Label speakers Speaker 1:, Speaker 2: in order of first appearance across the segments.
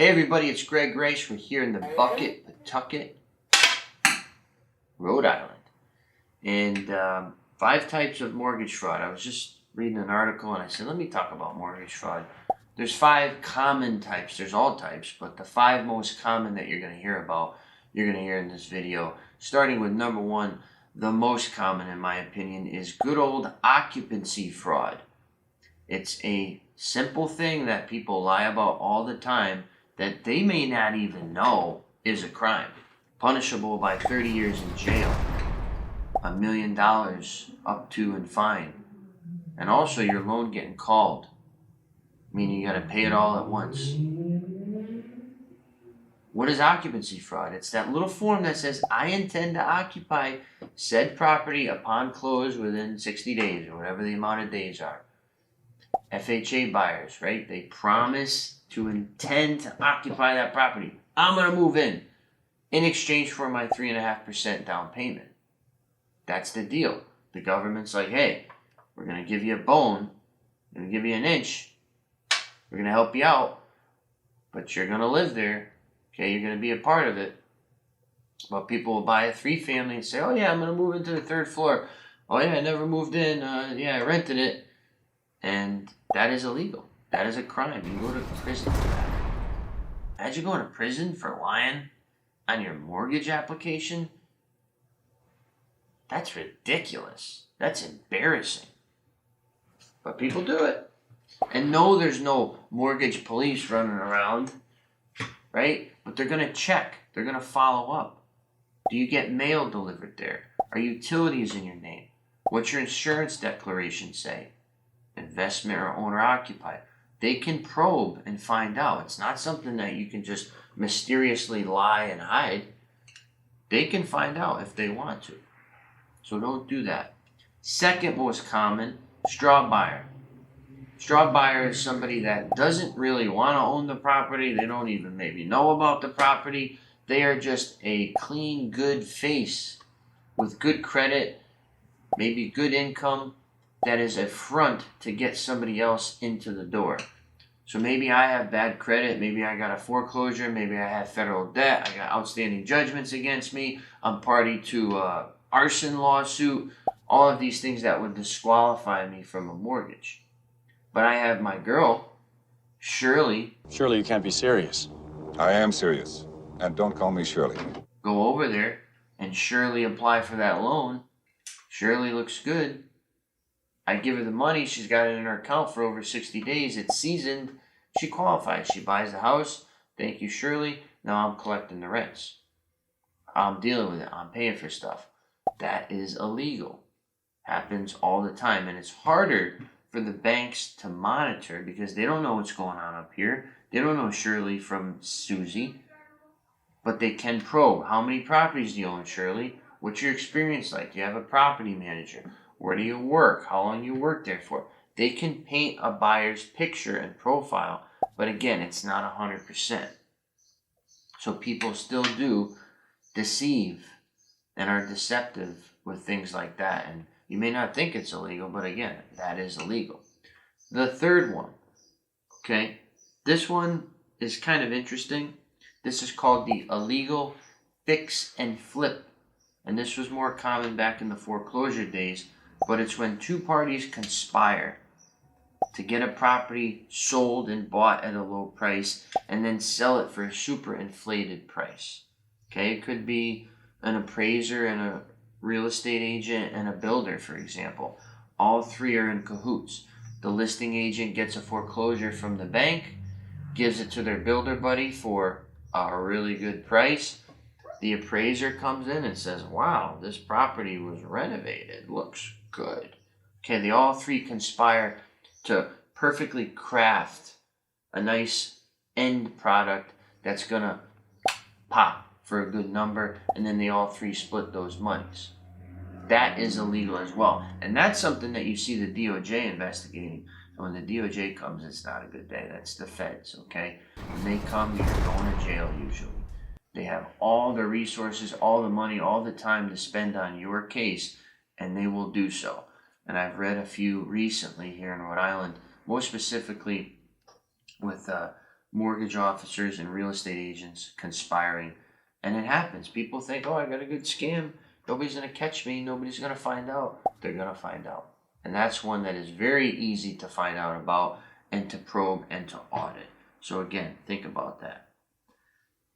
Speaker 1: Hey everybody, it's Greg Rice. We're here in the Bucket, Pawtucket, Rhode Island. And 5 types of mortgage fraud. I was just reading an article and I said, let me talk about mortgage fraud. There's 5 common types. There's all types, but the 5 most common that you're going to hear about, you're going to hear in this video. Starting with number 1, the most common in my opinion is good old occupancy fraud. It's a simple thing that people lie about all the time that they may not even know is a crime, punishable by 30 years in jail, $1 million up to and fine, and also your loan getting called, meaning you got to pay it all at once. What is occupancy fraud? It's that little form that says, I intend to occupy said property upon close within 60 days, or whatever the amount of days are. FHA buyers, right? They promise to intend to occupy that property. I'm going to move in exchange for my 3.5% down payment. That's the deal. The government's like, hey, we're going to give you a bone. We're going to give you an inch. We're going to help you out. But you're going to live there. Okay, you're going to be a part of it. But people will buy a 3-family and say, oh yeah, I'm going to move into the 3rd floor. Oh yeah, I never moved in. Yeah, I rented it. And that is illegal. That is a crime. You go to prison for that. Imagine going to prison for lying on your mortgage application. That's ridiculous. That's embarrassing. But people do it. And no, there's no mortgage police running around, right? But they're going to check. They're going to follow up. Do you get mail delivered there? Are utilities in your name? What's your insurance declaration say? Investment or owner occupied. They can probe and find out. It's not something that you can just mysteriously lie and hide. They can find out if they want to. So don't do that. Second most common, straw buyer. Straw buyer is somebody that doesn't really want to own the property. They don't even maybe know about the property. They are just a clean, good face with good credit, maybe good income, that is a front to get somebody else into the door. So maybe I have bad credit, maybe I got a foreclosure, maybe I have federal debt, I got outstanding judgments against me, I'm party to an arson lawsuit, all of these things that would disqualify me from a mortgage. But I have my girl, Shirley.
Speaker 2: Surely you can't be serious.
Speaker 3: I am serious. And don't call me Shirley.
Speaker 1: Go over there and Shirley apply for that loan. Shirley looks good. I give her the money. She's got it in her account for over 60 days. It's seasoned. She qualifies. She buys the house. Thank you, Shirley. Now I'm collecting the rents. I'm dealing with it. I'm paying for stuff. That is illegal. Happens all the time. And it's harder for the banks to monitor because they don't know what's going on up here. They don't know Shirley from Susie. But they can probe. How many properties do you own, Shirley? What's your experience like? Do you have a property manager? Where do you work? How long you work there for? They can paint a buyer's picture and profile, but again, it's not 100%. So people still do deceive and are deceptive with things like that. And you may not think it's illegal, but again, that is illegal. The third one, okay, this one is kind of interesting. This is called the illegal fix and flip. And this was more common back in the foreclosure days. But it's when 2 parties conspire to get a property sold and bought at a low price and then sell it for a super inflated price. Okay, it could be an appraiser and a real estate agent and a builder, for example. All 3 are in cahoots. The listing agent gets a foreclosure from the bank, gives it to their builder buddy for a really good price. The appraiser comes in and says, wow, this property was renovated. Looks good. Okay, they all 3 conspire to perfectly craft a nice end product that's going to pop for a good number, and then they all 3 split those monies. That is illegal as well. And that's something that you see the DOJ investigating. And when the DOJ comes, it's not a good day. That's the feds, okay? When they come, you're going to jail usually. They have all the resources, all the money, all the time to spend on your case, and they will do so. And I've read a few recently here in Rhode Island, more specifically with mortgage officers and real estate agents conspiring. And it happens. People think, oh, I got a good scam. Nobody's going to catch me. Nobody's going to find out. They're going to find out. And that's one that is very easy to find out about and to probe and to audit. So again, think about that.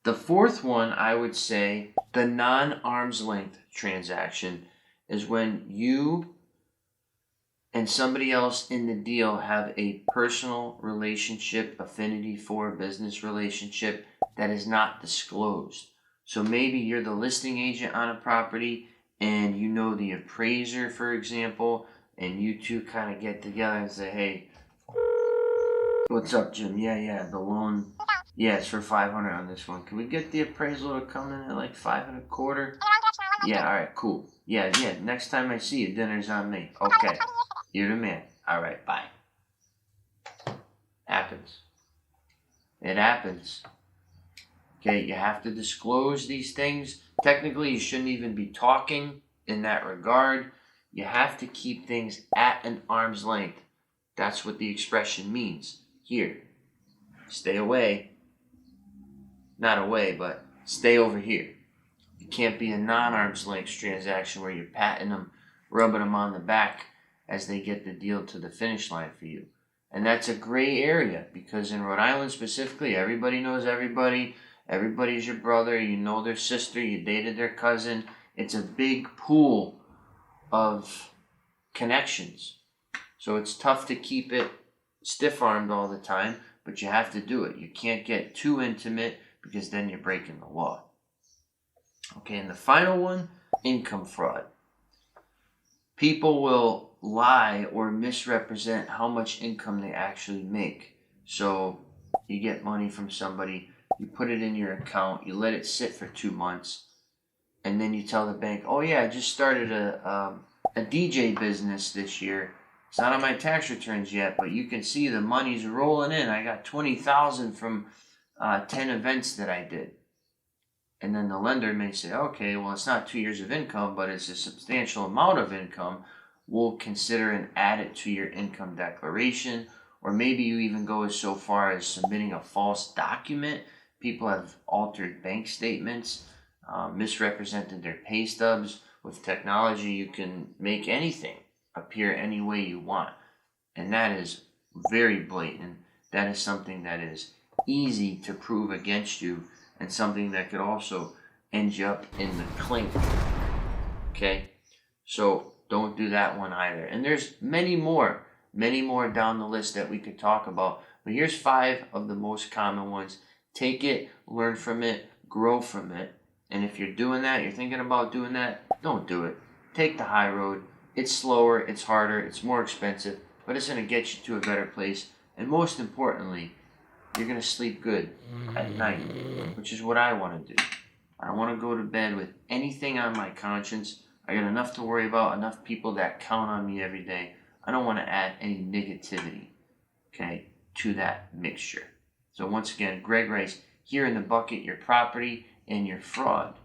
Speaker 1: The fourth one, I would say, the non-arm's length transaction is when you and somebody else in the deal have a personal relationship, affinity for business relationship that is not disclosed. So maybe you're the listing agent on a property and you know the appraiser, for example, and you two kind of get together and say, hey, what's up, Jim? Yeah, the loan, yeah, it's for $500 on this one. Can we get the appraisal to come in at like $525? Yeah, all right, cool. Yeah, next time I see you, dinner's on me. Okay, you're the man. All right, bye. Happens. It happens. Okay, you have to disclose these things. Technically, you shouldn't even be talking in that regard. You have to keep things at an arm's length. That's what the expression means. Here, stay away. Not away, but stay over here. It can't be a non-arm's length transaction where you're patting them, rubbing them on the back as they get the deal to the finish line for you. And that's a gray area because in Rhode Island specifically, everybody knows everybody. Everybody's your brother. You know their sister. You dated their cousin. It's a big pool of connections. So it's tough to keep it stiff-armed all the time, but you have to do it. You can't get too intimate because then you're breaking the law. Okay, and the final one, income fraud. People will lie or misrepresent how much income they actually make. So you get money from somebody, you put it in your account, you let it sit for 2 months, and then you tell the bank, oh yeah, I just started a DJ business this year. It's not on my tax returns yet, but you can see the money's rolling in. I got $20,000 from 10 events that I did. And then the lender may say, okay, well, it's not 2 years of income, but it's a substantial amount of income. We'll consider and add it to your income declaration. Or maybe you even go as so far as submitting a false document. People have altered bank statements, misrepresented their pay stubs. With technology, you can make anything appear any way you want. And that is very blatant. That is something that is easy to prove against you and something that could also end you up in the clink. Okay? So don't do that one either. And there's many more down the list that we could talk about. But here's 5 of the most common ones. Take it, learn from it, grow from it. And if you're doing that, you're thinking about doing that, don't do it. Take the high road. It's slower, it's harder, it's more expensive, but it's going to get you to a better place. And most importantly, you're going to sleep good at night, which is what I want to do. I don't want to go to bed with anything on my conscience. I got enough to worry about, enough people that count on me every day. I don't want to add any negativity, okay, to that mixture. So once again, Greg Rice, here in the bucket, your property and your fraud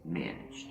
Speaker 1: managed.